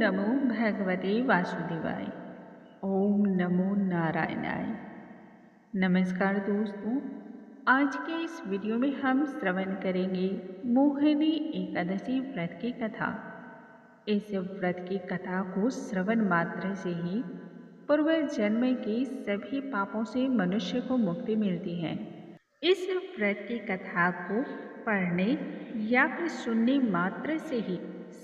नमो भगवते वासुदेवाय। ओम नमो नारायणाय। नमस्कार दोस्तों, आज के इस वीडियो में हम श्रवण करेंगे मोहिनी एकादशी व्रत की कथा। इस व्रत की कथा को श्रवण मात्र से ही पूर्व जन्म के सभी पापों से मनुष्य को मुक्ति मिलती है। इस व्रत की कथा को पढ़ने या फिर सुनने मात्र से ही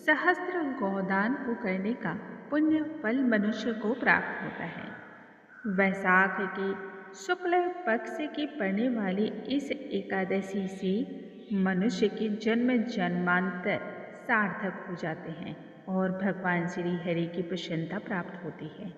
सहस्त्र गोदान को करने का पुण्य फल मनुष्य को प्राप्त होता है। वैशाख के शुक्ल पक्ष की पड़ने वाली इस एकादशी से मनुष्य के जन्म जन्मांतर सार्थक हो जाते हैं और भगवान श्री हरि की प्रसन्नता प्राप्त होती है।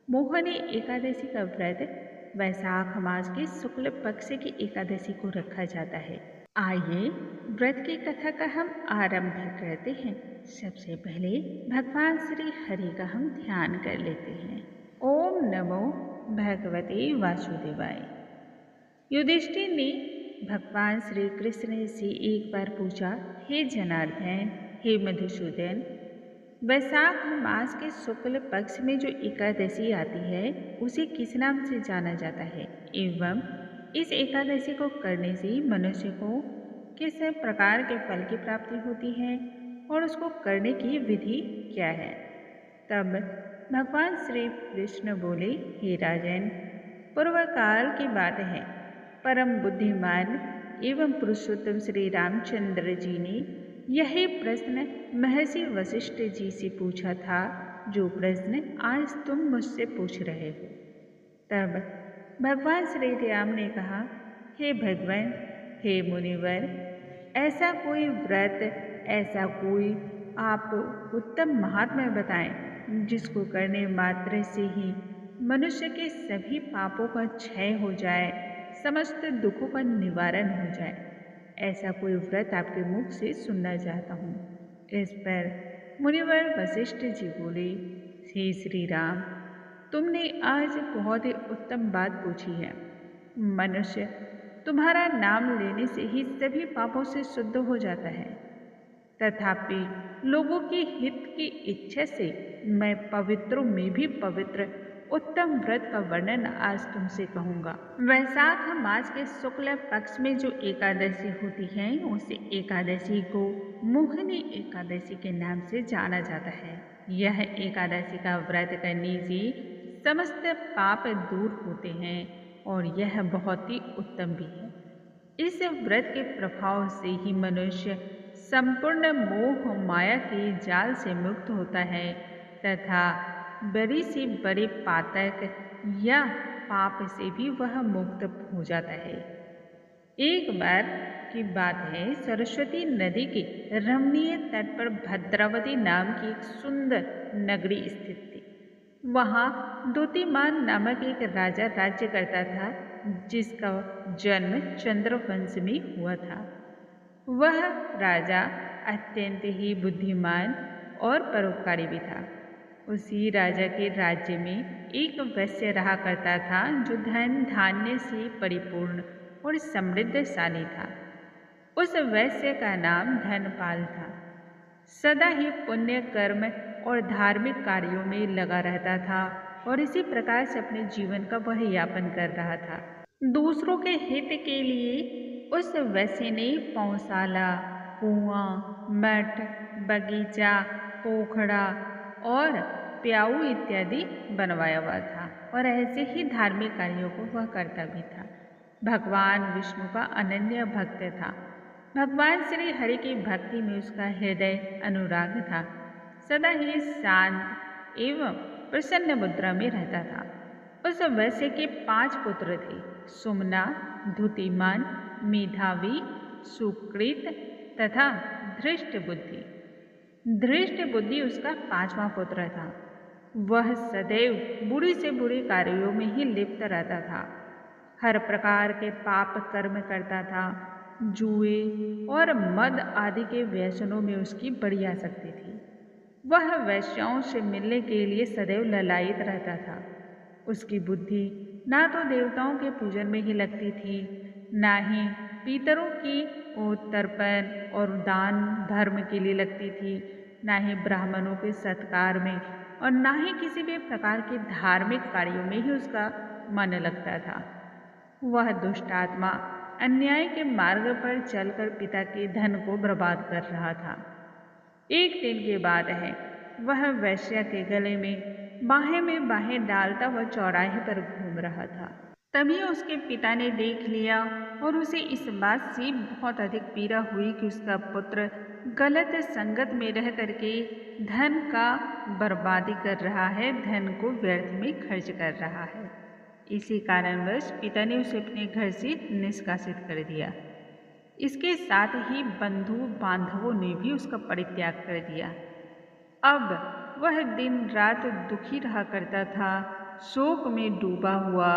मोहिनी एकादशी का व्रत वैशाख मास के शुक्ल पक्ष की एकादशी को रखा जाता है। आइए व्रत की कथा का हम आरंभ करते हैं। सबसे पहले भगवान श्री हरि का हम ध्यान कर लेते हैं। ओम नमो भगवते वासुदेवाय। युधिष्ठिर ने भगवान श्री कृष्ण से एक बार पूछा, हे जनार्दन, हे मधुसूदन, वैशाख मास के शुक्ल पक्ष में जो एकादशी आती है उसे किस नाम से जाना जाता है एवं इस एकादशी को करने से मनुष्य को किस प्रकार के फल की प्राप्ति होती है और उसको करने की विधि क्या है। तब भगवान श्री कृष्ण बोले, हे राजन, पूर्व काल की बात है, परम बुद्धिमान एवं पुरुषोत्तम श्री रामचंद्र जी ने यही प्रश्न महर्षि वशिष्ठ जी से पूछा था, जो प्रश्न आज तुम मुझसे पूछ रहे हो। तब भगवान श्री राम ने कहा, हे भगवान, हे मुनिवर, ऐसा कोई व्रत, ऐसा कोई आप उत्तम महात्म्य बताएं जिसको करने मात्र से ही मनुष्य के सभी पापों का क्षय हो जाए, समस्त दुखों का निवारण हो जाए। ऐसा कोई व्रत आपके मुख से सुनना चाहता हूँ। इस पर मुनिवर वशिष्ठ जी बोले, हे श्री राम, तुमने आज बहुत ही उत्तम बात पूछी है। मनुष्य तुम्हारा नाम लेने से ही सभी पापों से शुद्ध हो जाता है, तथापि लोगों के हित की इच्छा से मैं पवित्रों में भी पवित्र उत्तम व्रत का वर्णन आज तुमसे कहूँगा। वैशाख मास के शुक्ल पक्ष में जो एकादशी होती है उस एकादशी को मोहिनी एकादशी के नाम से जाना जाता है। यह एकादशी का व्रत करने से समस्त पाप दूर होते हैं और यह बहुत ही उत्तम भी है। इस व्रत के प्रभाव से ही मनुष्य संपूर्ण मोह माया के जाल से मुक्त होता है तथा बड़ी से बड़े पातक या पाप से भी वह मुक्त हो जाता है। एक बार की बात है, सरस्वती नदी के रमणीय तट पर भद्रावती नाम की एक सुंदर नगरी स्थित थी। वहाँ द्युतिमान नामक एक राजा राज्य करता था, जिसका जन्म चंद्रवंश में हुआ था। वह राजा अत्यंत ही बुद्धिमान और परोपकारी भी था। उसी राजा के राज्य में एक वैश्य रहा करता था, जो धन धान्य से परिपूर्ण और समृद्धशाली था। उस वैश्य का नाम धनपाल था। सदा ही पुण्य कर्म और धार्मिक कार्यों में लगा रहता था और इसी प्रकार से अपने जीवन का वह यापन कर रहा था। दूसरों के हित के लिए उस वैश्य ने पौशाला, कुआं, मठ, बगीचा, पोखड़ा और प्याऊ इत्यादि बनवाया हुआ था और ऐसे ही धार्मिक कार्यों को वह करता भी था। भगवान विष्णु का अनन्य भक्त था। भगवान श्री हरि की भक्ति में उसका हृदय अनुराग था। सदा ही शांत एवं प्रसन्न मुद्रा में रहता था। उस वैश्य के 5 पुत्र थे, सुमना, द्युतिमान, मेधावी, सुकृत तथा धृष्ट बुद्धि। धृष्ट बुद्धि उसका 5वां पुत्र था। वह सदैव बुरी से बुरे कार्यों में ही लिप्त रहता था। हर प्रकार के पाप कर्म करता था। जुए और मद आदि के व्यसनों में उसकी बड़ी आसक्ति थी। वह वैश्याओं से मिलने के लिए सदैव ललायित रहता था। उसकी बुद्धि ना तो देवताओं के पूजन में ही लगती थी, ना ही पितरों की तर्पण और दान धर्म के लिए लगती थी, ना ही ब्राह्मणों के सत्कार में और ना ही किसी भी प्रकार के धार्मिक कार्यों में ही उसका मन लगता था। वह दुष्ट आत्मा अन्याय के मार्ग पर चलकर पिता के धन को बर्बाद कर रहा था। एक दिन की बात है, वह वैश्या के गले में बाहें डालता हुआ चौराहे पर घूम रहा था। तभी उसके पिता ने देख लिया और उसे इस बात से बहुत अधिक पीड़ा हुई कि उसका पुत्र गलत संगत में रह करके धन का बर्बादी कर रहा है, धन को व्यर्थ में खर्च कर रहा है। इसी कारणवश पिता ने उसे अपने घर से निष्कासित कर दिया। इसके साथ ही बंधु बांधवों ने भी उसका परित्याग कर दिया। अब वह दिन रात दुखी रहा करता था, शोक में डूबा हुआ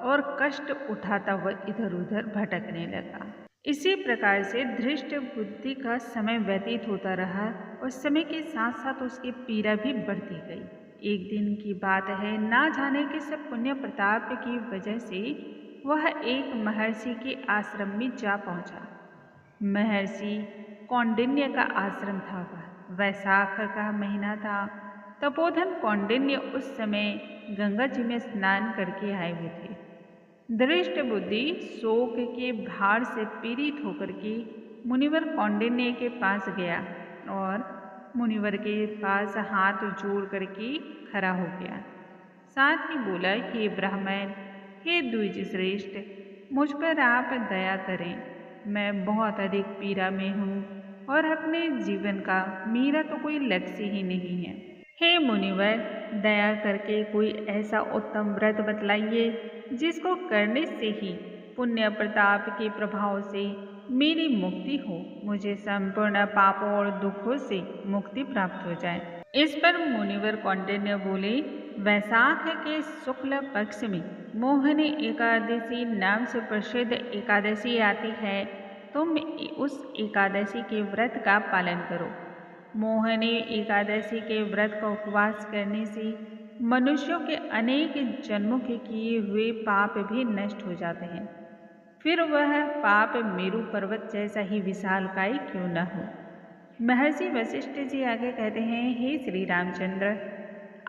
और कष्ट उठाता हुआ इधर उधर भटकने लगा। इसी प्रकार से धृष्ट बुद्धि का समय व्यतीत होता रहा और समय के साथ साथ उसकी पीड़ा भी बढ़ती गई। एक दिन की बात है, ना जाने के सब पुण्य प्रताप की वजह से वह एक महर्षि के आश्रम में जा पहुंचा। महर्षि कौंडिन्य का आश्रम था। वह वैशाख का महीना था। तपोधन कौंडिन्य उस समय गंगा जी में स्नान करके आए हुए थे। धृष्ट बुद्धि शोक के भार से पीड़ित होकर के मुनिवर कौंडिन्य के पास गया और मुनिवर के पास हाथ जोड़ करके खड़ा हो गया। साथ ही बोला, हे ब्राह्मण, हे द्विज श्रेष्ठ, मुझ पर आप दया करें। मैं बहुत अधिक पीड़ा में हूँ और अपने जीवन का मेरा तो कोई लक्ष्य ही नहीं है। हे मुनिवर, दया करके कोई ऐसा उत्तम व्रत बतलाइए जिसको करने से ही पुण्य प्रताप के प्रभाव से मेरी मुक्ति हो, मुझे संपूर्ण पापों और दुखों से मुक्ति प्राप्त हो जाए। इस पर मुनिवर कौंडिन्य बोले, वैशाख के शुक्ल पक्ष में मोहिनी एकादशी नाम से प्रसिद्ध एकादशी आती है। तुम उस एकादशी के व्रत का पालन करो। मोहिनी एकादशी के व्रत का उपवास करने से मनुष्यों के अनेक जन्मों के किए हुए पाप भी नष्ट हो जाते हैं। फिर वह पाप मेरु पर्वत जैसा ही विशालकाय क्यों न हो। महर्षि वशिष्ठ जी आगे कहते हैं, हे श्री रामचंद्र,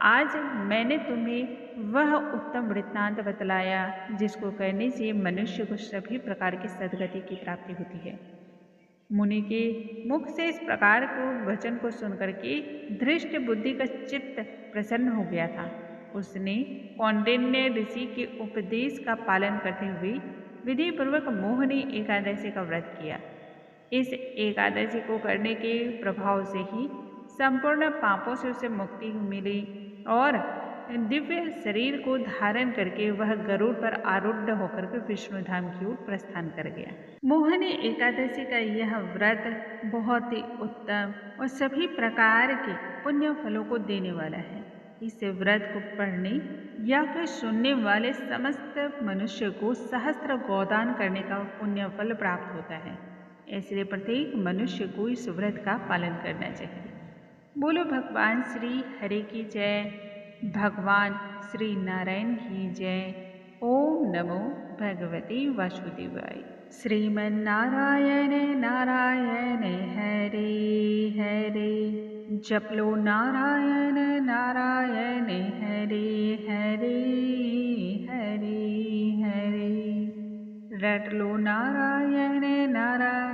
आज मैंने तुम्हें वह उत्तम वृत्तांत बतलाया जिसको करने से मनुष्य को सभी प्रकार की सद्गति की प्राप्ति होती है। मुनि के मुख से इस प्रकार को वचन को सुनकर के धृष्ट बुद्धि का चित्त प्रसन्न हो गया था। उसने कौंडिन्य ऋषि के उपदेश का पालन करते हुए विधि पूर्वक मोहिनी एकादशी का व्रत किया। इस एकादशी को करने के प्रभाव से ही संपूर्ण पापों से उसे मुक्ति मिली और दिव्य शरीर को धारण करके वह गरुड़ पर आरूढ़ होकर के विष्णु धाम की ओर प्रस्थान कर गया। मोहिनी एकादशी का यह व्रत बहुत ही उत्तम और सभी प्रकार के पुण्य फलों को देने वाला है। इस व्रत को पढ़ने या फिर सुनने वाले समस्त मनुष्य को सहस्त्र गोदान करने का पुण्य फल प्राप्त होता है। इसलिए प्रत्येक मनुष्य को इस व्रत का पालन करना चाहिए। बोलो भगवान श्री हरि की जय, भगवान श्री नारायण की जय। ओम नमो भगवते वासुदेवाय। श्रीमन्नारायण नारायण हरे हरे, जप लो नारायण नारायण हरे हरे हरे हरे, रट लो नारायण नारायण